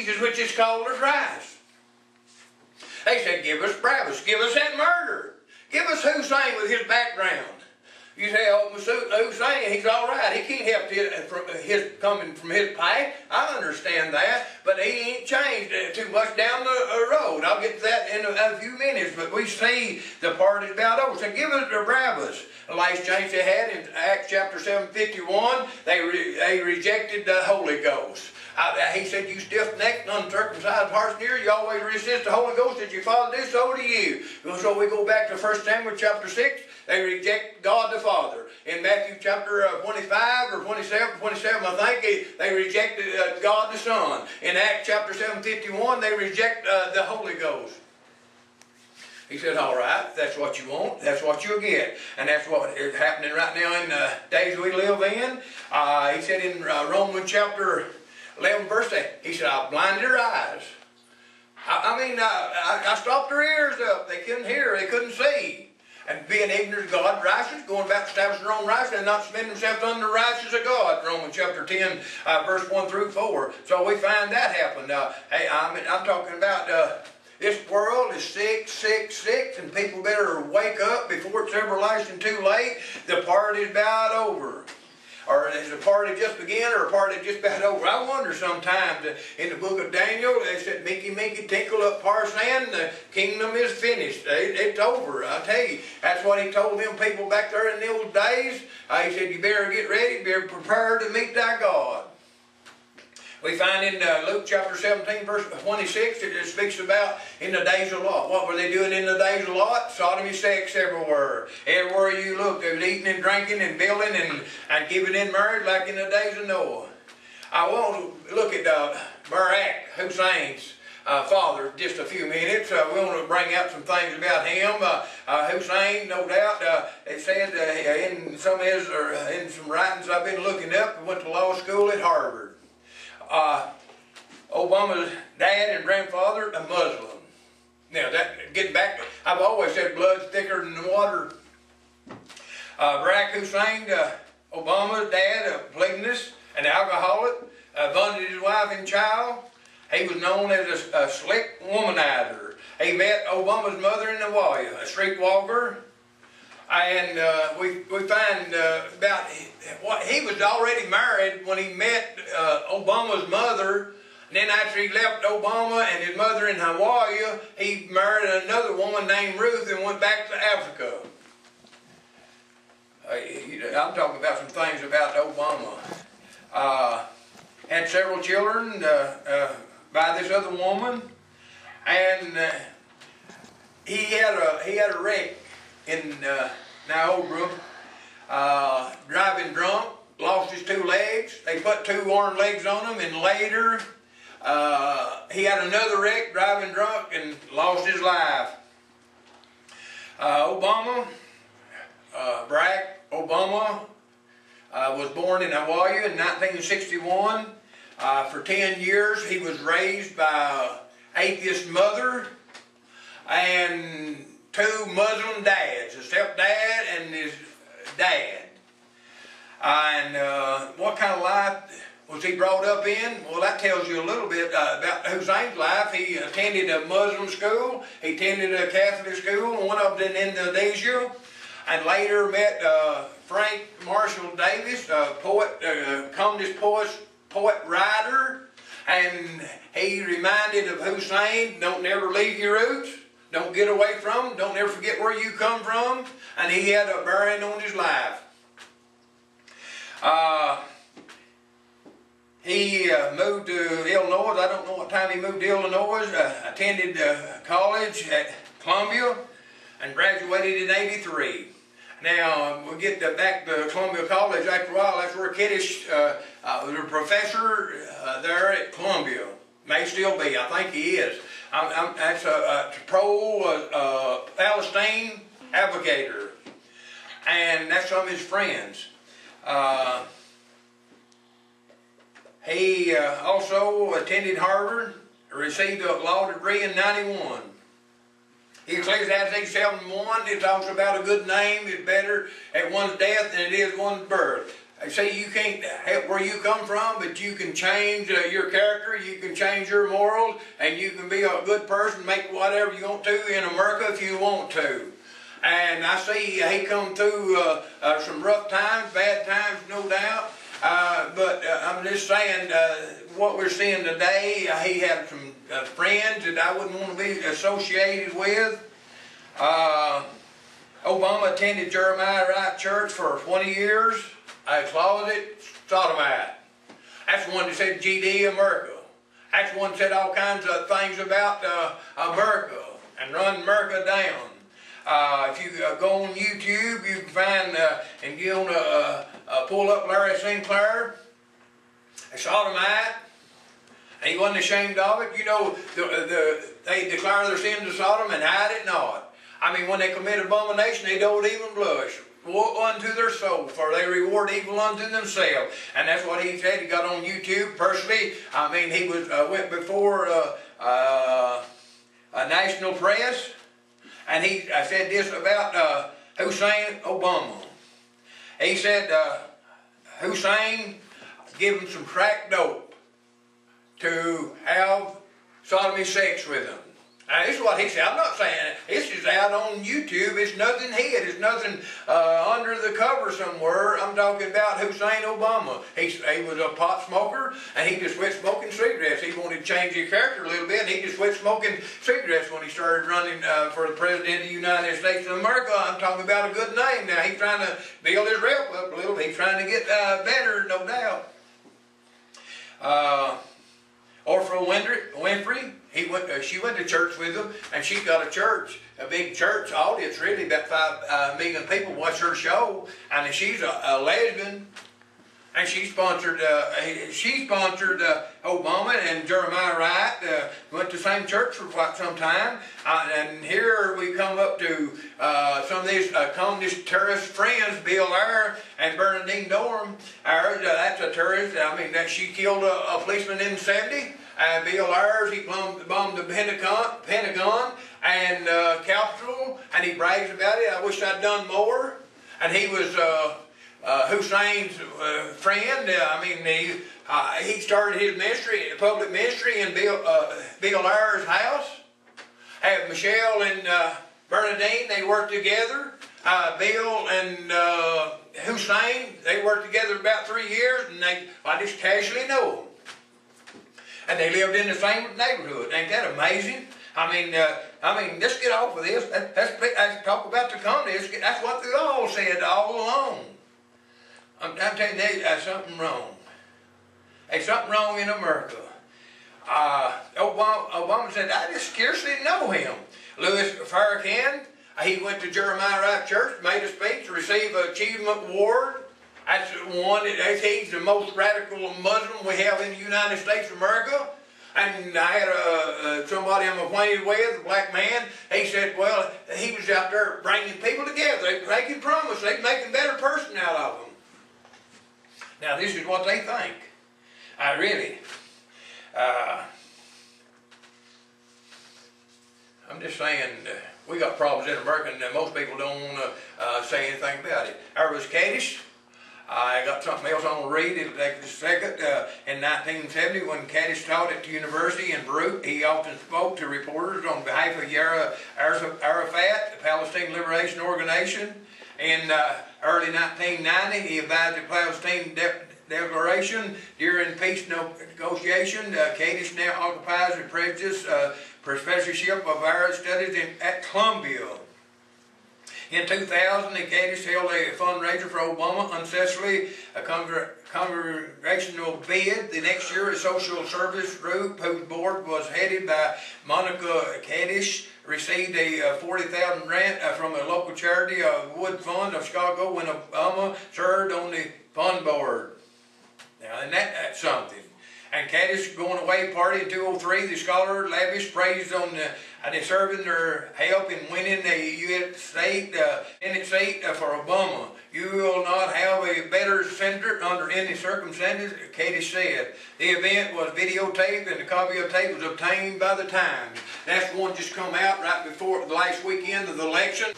Jesus, which is called the Christ. They said, give us Barabbas, give us that murderer. Give us Hussein with his background. You say, oh, Hussein, he's all right. He can't help his coming from his past. I understand that, but he ain't changed too much down the road. I'll get to that in a few minutes, but we see the party's about over. So give us the Barabbas. The last change they had in Acts chapter 7:51, they rejected the Holy Ghost. He said, you stiff-necked, uncircumcised hearts and ears, you always resist the Holy Ghost that your Father did, so do you. So we go back to 1 Samuel chapter 6, they reject God the Father. In Matthew chapter 25 or 27, I think, they rejected God the Son. In Acts chapter 7:51, they reject the Holy Ghost. He said, all right, if that's what you want, that's what you'll get. And that's what is happening right now in the days we live in. He said in Romans chapter 11 verse 8, he said, I blinded their eyes. I stopped their ears up. They couldn't hear, they couldn't see. And being ignorant of God, righteous, going about establishing their own righteousness and not spending themselves under the righteousness of God. Romans chapter 10, verse 1 through 4. So we find that happen. Hey, I'm talking about this world is sick, and people better wake up before it's everlasting too late. The party's about over. Or is the party just begun, or a party just about over? I wonder sometimes in the book of Daniel, they said, Minky, Minky, tinkle up Parsan, the kingdom is finished. It's over. I tell you, that's what he told them people back there in the old days. He said, you better get ready, be prepared to meet thy God. We find in Luke chapter 17, verse 26, it speaks about in the days of Lot. What were they doing in the days of Lot? Sodomy sex everywhere. Everywhere you looked, they was eating and drinking and building and giving in marriage like in the days of Noah. I want to look at Barak, Hussein's father, just a few minutes. We want to bring out some things about him. Hussein, no doubt, it said in some writings I've been looking up, he went to law school at Harvard. Obama's dad and grandfather a Muslim. Now, getting back, I've always said blood's thicker than the water. Barack Hussein, Obama's dad, a Platonist, an alcoholic, abandoned his wife and child. He was known as a slick womanizer. He met Obama's mother in Hawaii, a streetwalker. And we find about what he was already married when he met Obama's mother. And then after he left Obama and his mother in Hawaii, he married another woman named Ruth and went back to Africa. I'm talking about some things about Obama. Had several children by this other woman, and he had a wreck in Niobrara, driving drunk, lost his two legs. They put two armed legs on him, and later he had another wreck driving drunk and lost his life. Barack Obama was born in Hawaii in 1961. For 10 years he was raised by an atheist mother and two Muslim dads, a stepdad and his dad. And what kind of life was he brought up in? Well, that tells you a little bit about Hussein's life. He attended a Muslim school, he attended a Catholic school, and one of them in Indonesia, and later met Frank Marshall Davis, a poet, communist poet writer, and he reminded of Hussein, don't never leave your roots. Don't get away from them. Don't ever forget where you come from. And he had a bearing on his life. He moved to Illinois. I don't know what time he moved to Illinois. Attended college at Columbia and graduated in '83. Now, we get back to Columbia College after a while. That's where Kiddush was a professor there at Columbia. May still be. I think he is. That's a pro-Palestine advocator. And that's some of his friends. He also attended Harvard, received a law degree in '91. Ecclesiastes 7:1, it talks about a good name is better at one's death than it is one's birth. say you can't help where you come from, but you can change your character, you can change your morals, and you can be a good person, make whatever you want to in America if you want to. And I see he come through some rough times, bad times, no doubt. But I'm just saying, what we're seeing today, he had some friends that I wouldn't want to be associated with. Obama attended Jeremiah Wright Church for 20 years. A closet sodomite. That's the one that said GD America. That's the one that said all kinds of things about America and run America down. If you go on YouTube, you can find, and you want to pull up Larry Sinclair, a sodomite. He wasn't ashamed of it. You know, they declare their sins of Sodom and hide it not. I mean, when they commit abomination, they don't even blush. Woe unto their soul, for they reward evil unto themselves. And that's what he said. He got on YouTube personally. I mean, he was went before a national press, and he said this about Hussein Obama. He said Hussein gave him some crack dope to have sodomy sex with him. Now, this is what he said. I'm not saying it. This is out on YouTube. It's nothing hid. It's nothing under the cover somewhere. I'm talking about Hussein Obama. He was a pot smoker, and he just quit smoking cigarettes. He wanted to change his character a little bit, and he just quit smoking cigarettes when he started running for the President of the United States of America. I'm talking about a good name now. He's trying to build his rep up a little bit. He's trying to get better, no doubt. Oprah Winfrey, she went to church with him, and she got a church, a big church audience, really, about 5 million people watch her show. And she's a lesbian, and she sponsored Obama and Jeremiah Wright. Went to the same church for quite some time. And here we come up to some of these communist terrorist friends, Bill Ayers and Bernadine Dorn. That's a terrorist. I mean, she killed a policeman in the 70s. Bill Ayers, he bombed the Pentagon and Capitol, and he brags about it. I wish I'd done more. And he was Hussein's friend. I mean, he started his ministry, public ministry, in Bill Ayers' house. Have Michelle and Bernadine, they worked together. Bill and Hussein, they worked together about 3 years, and I just casually know them. And they lived in the same neighborhood. Ain't that amazing? I mean, let's get off of this. Let's talk about the communists. That's what they all said all along. I'm telling you, there's something wrong. There's something wrong in America. Obama said, I just scarcely know him. Louis Farrakhan, he went to Jeremiah Wright Church, made a speech, received an achievement award. That's one. He's the most radical Muslim we have in the United States of America. And I had somebody I'm acquainted with, a black man. He said, well, he was out there bringing people together. They making promises. They making a better person out of them. Now, this is what they think. I'm just saying, we got problems in America, and most people don't want to say anything about it. There was Kaddish. I got something else I want to read. It'll take just a second. In 1970, when Kaddish taught at the university in Beirut, he often spoke to reporters on behalf of Yasser Arafat, the Palestine Liberation Organization. In early 1990, he advised the Palestine Declaration during peace negotiation. Kaddish now occupies a prestigious professorship of Arab Studies at Columbia. In 2000, Kaddish held a fundraiser for Obama, unsuccessfully a congressional bid. The next year, a social service group whose board was headed by Monica Kaddish received a $40,000 grant from a local charity, Wood Fund of Chicago, when Obama served on the fund board. Now, and that's something. And Kaddish going away party in 2003, the scholar lavished praise on the serving their help in winning the U.S. Senate seat for Obama. You will not have a better senator under any circumstances, Kaddish said. The event was videotaped, and a copy of the tape was obtained by the Times. That's one just come out right before the last weekend of the election.